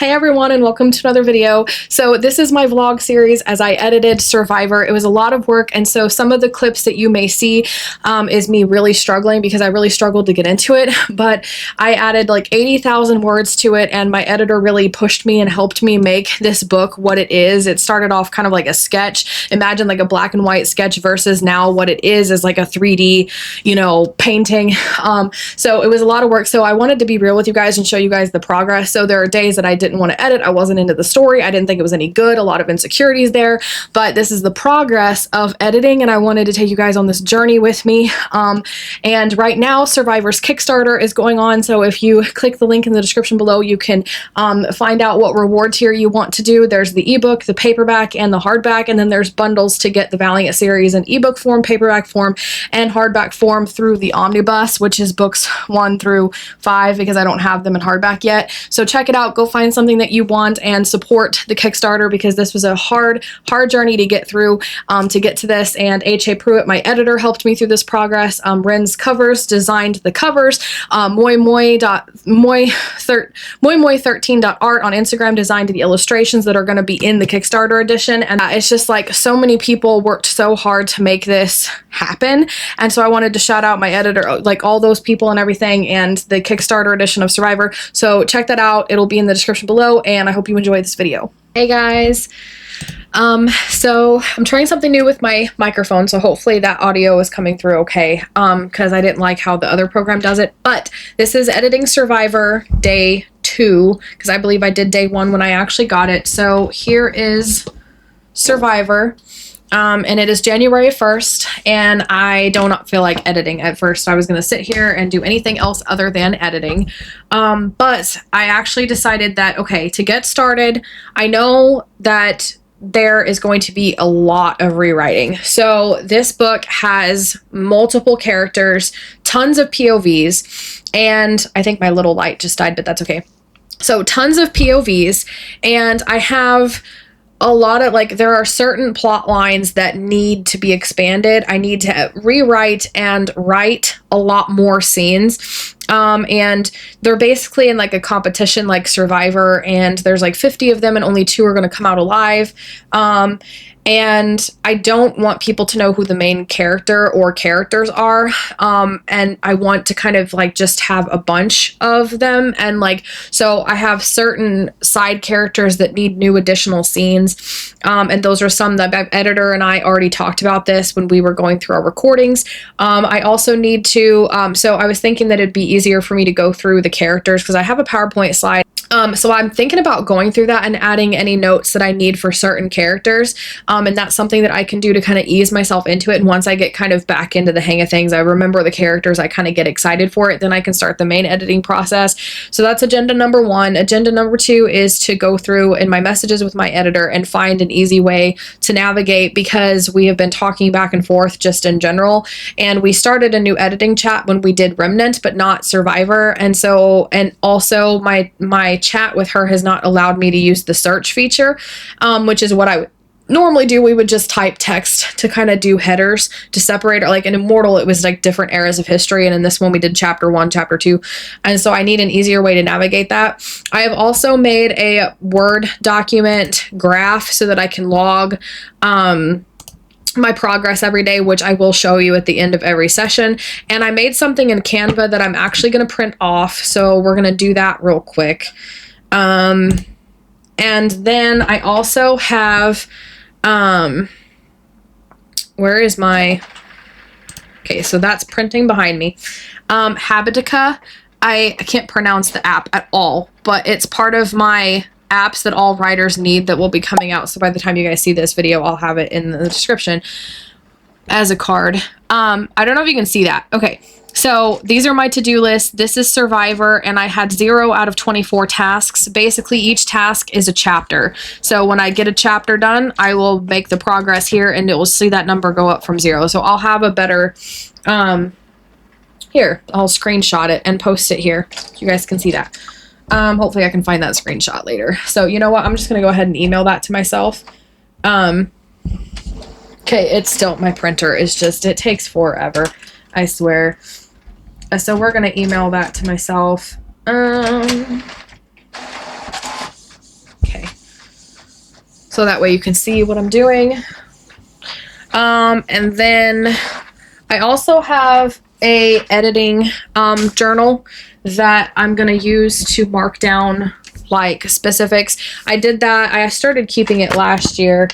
Hey everyone, and welcome to another video. So this is my vlog series as I edited Survivor. It was a lot of work, and so some of the clips that you may see is me really struggling because I really struggled to get into it, but I added like 80,000 words to it, and my editor really pushed me and helped me make this book what it is. It started off kind of like a sketch. Imagine like a black and white sketch versus now what it is like a 3D, painting. So it was a lot of work. So I wanted to be real with you guys and show you guys the progress. So there are days that I didn't want to edit. I wasn't into the story. I didn't think it was any good. A lot of insecurities there, but this is the progress of editing, and I wanted to take you guys on this journey with me. And right now Survivor's Kickstarter is going on, so if you click the link in the description below, you can find out what reward tier you want to do. There's the ebook, the paperback, and the hardback, and then there's bundles to get the Valiant series in ebook form, paperback form, and hardback form through the omnibus, which is books 1 through 5 because I don't have them in hardback yet. So check it out. Go find something that you want and support the Kickstarter because this was a hard journey to get through to get to this. And H.A. Pruitt, my editor, helped me through this progress. Ren's Covers designed the covers. moymoy13.art on Instagram designed the illustrations that are going to be in the Kickstarter edition. And it's just like so many people worked so hard to make this happen. And so I wanted to shout out my editor, like all those people and everything, and the Kickstarter edition of Survivor. So check that out. It'll be in the description below, and I hope you enjoy this video. Hey guys. So I'm trying something new with my microphone, so hopefully that audio is coming through okay, because I didn't like how the other program does it. But this is editing Survivor day 2, because I believe I did day 1 when I actually got it. So here is Survivor. And it is January 1st, and I do not feel like editing at first. I was going to sit here and do anything else other than editing. But I actually decided that, okay, to get started, I know that there is going to be a lot of rewriting. So this book has multiple characters, tons of POVs, and I think my little light just died, but that's okay. So tons of POVs, and I have a lot of, like, there are certain plot lines that need to be expanded. I need to rewrite and write a lot more scenes. And they're basically in like a competition like Survivor, and there's like 50 of them and only 2 are going to come out alive. And I don't want people to know who the main character or characters are. And I want to kind of like just have a bunch of them. And like, so I have certain side characters that need new additional scenes. And those are some that my editor and I already talked about this when we were going through our recordings. I also need to, so I was thinking that it'd be easier for me to go through the characters because I have a PowerPoint slide. So I'm thinking about going through that and adding any notes that I need for certain characters. And that's something that I can do to kind of ease myself into it. And once I get kind of back into the hang of things, I remember the characters, I kind of get excited for it, then I can start the main editing process. So that's agenda number 1. Agenda number 2 is to go through in my messages with my editor and find an easy way to navigate, because we have been talking back and forth just in general. And we started a new editing chat when we did Remnant, but not Survivor. And so, and also my chat with her has not allowed me to use the search feature, which is what I would normally do. We would just type text to kind of do headers to separate, or like in Immortal it was like different eras of history, and in this one we did chapter 1, chapter 2, and so I need an easier way to navigate that. I have also made a Word document graph so that I can log my progress every day, which I will show you at the end of every session. And I made something in Canva that I'm actually going to print off, so we're going to do that real quick. And then I also have where is my, okay, so that's printing behind me. Habitica, I can't pronounce the app at all, but it's part of my apps that all writers need that will be coming out. So by the time you guys see this video, I'll have it in the description as a card. I don't know if you can see that. Okay. So these are my to-do lists. This is Survivor, and I had 0 out of 24 tasks. Basically, each task is a chapter. So when I get a chapter done, I will make the progress here, and it will see that number go up from 0. So I'll have a better, here, I'll screenshot it and post it here so you guys can see that. Hopefully I can find that screenshot later. So you know what? I'm just going to go ahead and email that to myself. Okay, it's still, my printer is just, it takes forever, I swear. So we're going to email that to myself. so that way you can see what I'm doing. And then I also have a editing journal that I'm gonna use to mark down like specifics. I did that. I started keeping it last year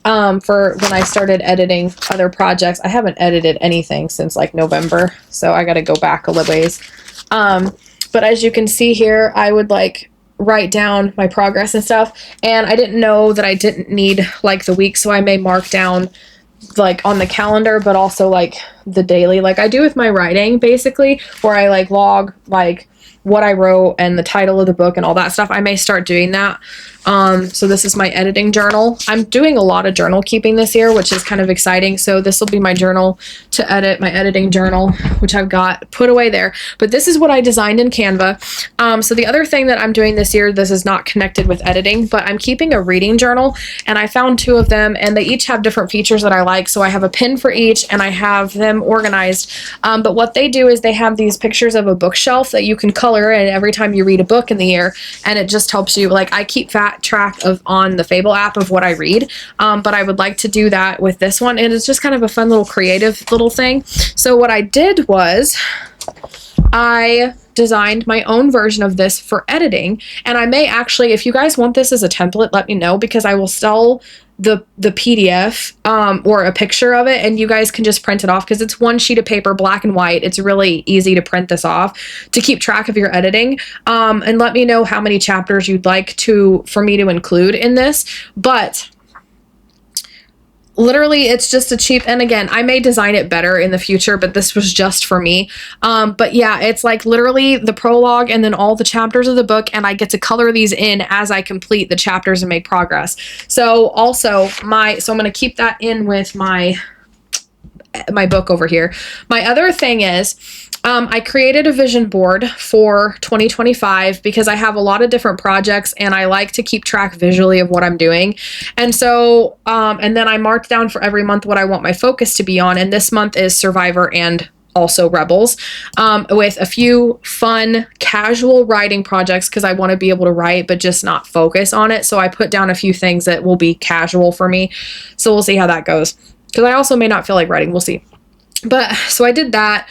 for when I started editing other projects. I haven't edited anything since like November, so I got to go back a little ways. But as you can see here, I would like write down my progress and stuff, and I didn't know that I didn't need like the week, so I may mark down like on the calendar, but also like the daily, like I do with my writing basically, where I like log like what I wrote and the title of the book and all that stuff. I may start doing that. So this is my editing journal. I'm doing a lot of journal keeping this year, which is kind of exciting. So this will be my journal to edit, my editing journal, which I've got put away there. But this is what I designed in Canva. So the other thing that I'm doing this year, this is not connected with editing, but I'm keeping a reading journal, and I found 2 of them, and they each have different features that I like. So I have a pin for each, and I have them organized. But what they do is they have these pictures of a bookshelf that you can color in every time you read a book in the year, and it just helps you. Like I keep track of on the Fable app of what I read, but I would like to do that with this one, and it's just kind of a fun little creative little thing. So what I did was I designed my own version of this for editing, and I may actually, if you guys want this as a template, let me know, because I will sell the PDF or a picture of it, and you guys can just print it off, because it's one sheet of paper, black and white. It's really easy to print this off to keep track of your editing. And let me know how many chapters you'd like for me to include in this. But literally, it's just a cheap, and again, I may design it better in the future, but this was just for me. But yeah, it's like literally the prologue and then all the chapters of the book, and I get to color these in as I complete the chapters and make progress. So also so I'm going to keep that in with my book over here. My other thing is, I created a vision board for 2025 because I have a lot of different projects, and I like to keep track visually of what I'm doing. And so, and then I marked down for every month what I want my focus to be on. And this month is Survivor and also Rebels, with a few fun, casual writing projects, because I want to be able to write, but just not focus on it. So I put down a few things that will be casual for me. So we'll see how that goes, because I also may not feel like writing. We'll see. But so I did that.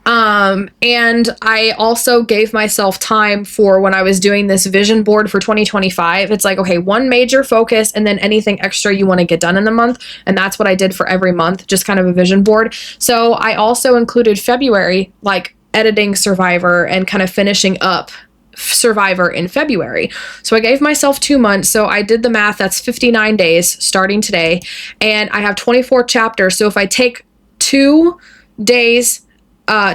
And I also gave myself time for when I was doing this vision board for 2025. It's like, okay, one major focus and then anything extra you want to get done in the month. And that's what I did for every month, just kind of a vision board. So I also included February, like editing Survivor and kind of finishing up Survivor in February. So I gave myself 2 months. So I did the math. That's 59 days starting today. And I have 24 chapters. So if I take 2 days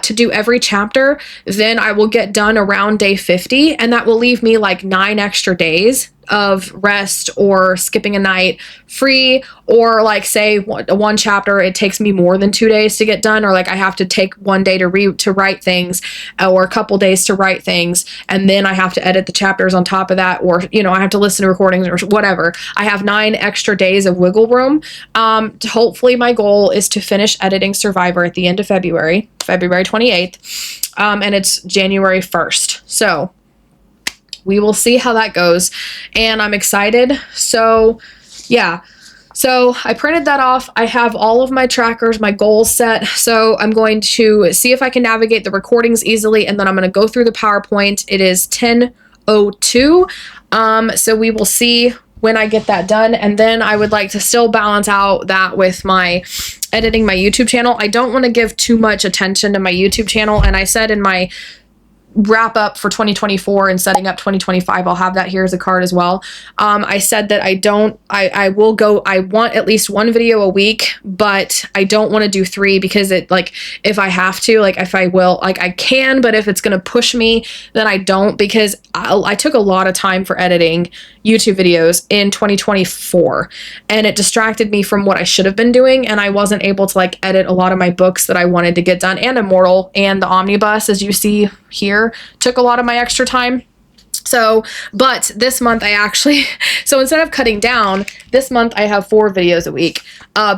to do every chapter, then I will get done around day 50, and that will leave me like 9 extra days of rest or skipping a night free, or like say one chapter it takes me more than 2 days to get done, or like I have to take 1 day to write things, or a couple days to write things, and then I have to edit the chapters on top of that, or I have to listen to recordings or whatever. I have 9 extra days of wiggle room. Hopefully my goal is to finish editing Survivor at the end of February 28th, and it's January 1st. So we will see how that goes, and I'm excited. So yeah, so I printed that off. I have all of my trackers, my goals set. So I'm going to see if I can navigate the recordings easily, and then I'm going to go through the PowerPoint. It is 10:02. So we will see when I get that done, and then I would like to still balance out that with my editing my YouTube channel. I don't want to give too much attention to my YouTube channel, and I said in my wrap up for 2024 and setting up 2025, I'll have that here as a card as well. I said that I want at least 1 video a week, but I don't want to do 3, because it, like, if I have to, like, if I will, like, I can, but if it's going to push me, then I don't, because I took a lot of time for editing YouTube videos in 2024, and it distracted me from what I should have been doing, and I wasn't able to like edit a lot of my books that I wanted to get done, and Immortal and the Omnibus, as you see here, took a lot of my extra time. So, but this month I actually, so instead of cutting down, this month I have 4 videos a week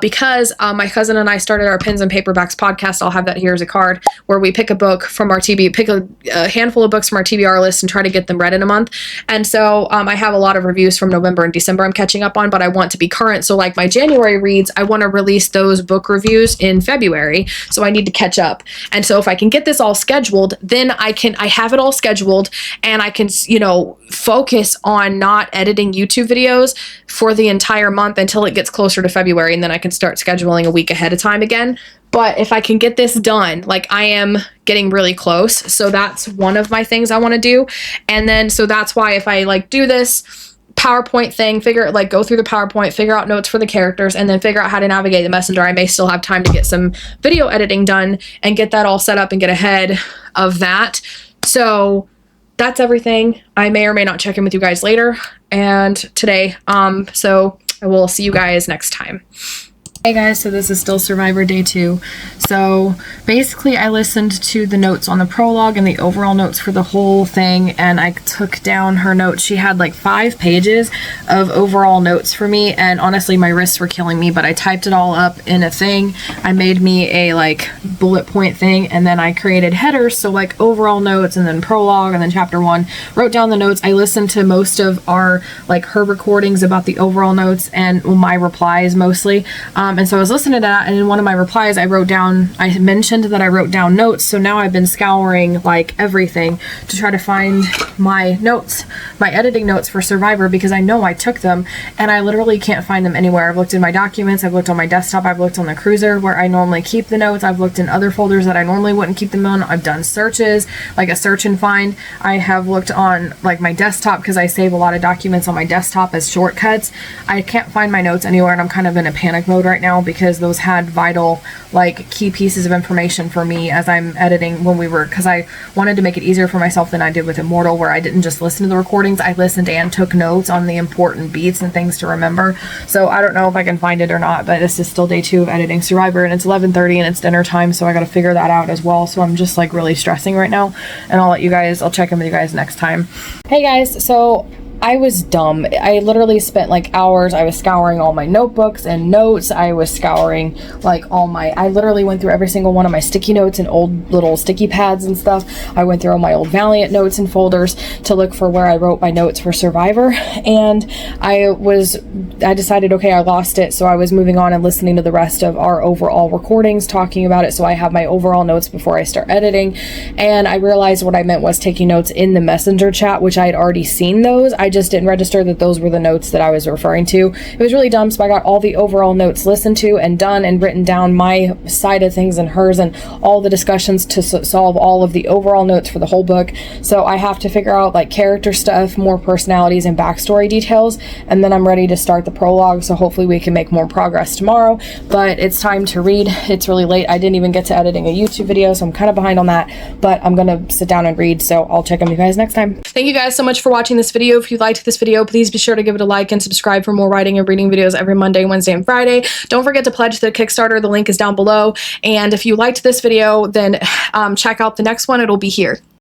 because my cousin and I started our Pins and Paperbacks podcast. I'll have that here as a card where we pick a book from our pick a handful of books from our TBR list and try to get them read in a month. And so I have a lot of reviews from November and December I'm catching up on, but I want to be current. So like my January reads, I want to release those book reviews in February. So I need to catch up. And so if I can get this all scheduled, then I have it all scheduled and I can, you know, focus on not editing YouTube videos for the entire month until it gets closer to February, and then I can start scheduling a week ahead of time again. But if I can get this done, like I am getting really close. So that's one of my things I want to do. And then, so that's why if I like do this PowerPoint thing, go through the PowerPoint, figure out notes for the characters, and then figure out how to navigate the messenger, I may still have time to get some video editing done and get that all set up and get ahead of that. So that's everything. I may or may not check in with you guys later and today. So I will see you guys next time. Hey guys, so this is still Survivor Day 2. So basically I listened to the notes on the prologue and the overall notes for the whole thing, and I took down her notes. She had like 5 pages of overall notes for me, and honestly my wrists were killing me, but I typed it all up in a thing. I made me a like bullet point thing, and then I created headers, so like overall notes and then prologue and then chapter 1. Wrote down the notes. I listened to most of our her recordings about the overall notes and my replies mostly. And so I was listening to that, and in one of my replies I mentioned that I wrote down notes. So now I've been scouring like everything to try to find my notes, my editing notes for Survivor, because I know I took them and I literally can't find them anywhere. I've looked in my documents, I've looked on my desktop, I've looked on the cruiser where I normally keep the notes, I've looked in other folders that I normally wouldn't keep them on. I've done searches, like a search and find. I have looked on like my desktop because I save a lot of documents on my desktop as shortcuts. I can't find my notes anywhere, and I'm kind of in a panic mode right now because those had vital like key pieces of information for me as I'm editing because I wanted to make it easier for myself than I did with Immortal, where I didn't just listen to the recordings, I listened and took notes on the important beats and things to remember. So I don't know if I can find it or not, but this is still day 2 of editing Survivor, and it's 11:30 and it's dinner time, so I got to figure that out as well. So I'm just like really stressing right now, and I'll check in with you guys next time. Hey guys, so I was dumb. I literally spent like hours. I was scouring all my notebooks and notes. I was scouring like I literally went through every single one of my sticky notes and old little sticky pads and stuff. I went through all my old Valiant notes and folders to look for where I wrote my notes for Survivor. And I decided, okay, I lost it. So I was moving on and listening to the rest of our overall recordings, talking about it. So I have my overall notes before I start editing. And I realized what I meant was taking notes in the messenger chat, which I had already seen those. I just didn't register that those were the notes that I was referring to. It was really dumb, so I got all the overall notes listened to and done and written down my side of things and hers and all the discussions to solve all of the overall notes for the whole book. So I have to figure out like character stuff, more personalities and backstory details, and then I'm ready to start the prologue, so hopefully we can make more progress tomorrow. But it's time to read. It's really late. I didn't even get to editing a YouTube video, so I'm kind of behind on that, but I'm gonna sit down and read, so I'll check on you guys next time. Thank you guys so much for watching this video. If you liked this video, please be sure to give it a like and subscribe for more writing and reading videos every Monday, Wednesday, and Friday. Don't forget to pledge to the Kickstarter. The link is down below. And if you liked this video, then check out the next one. It'll be here.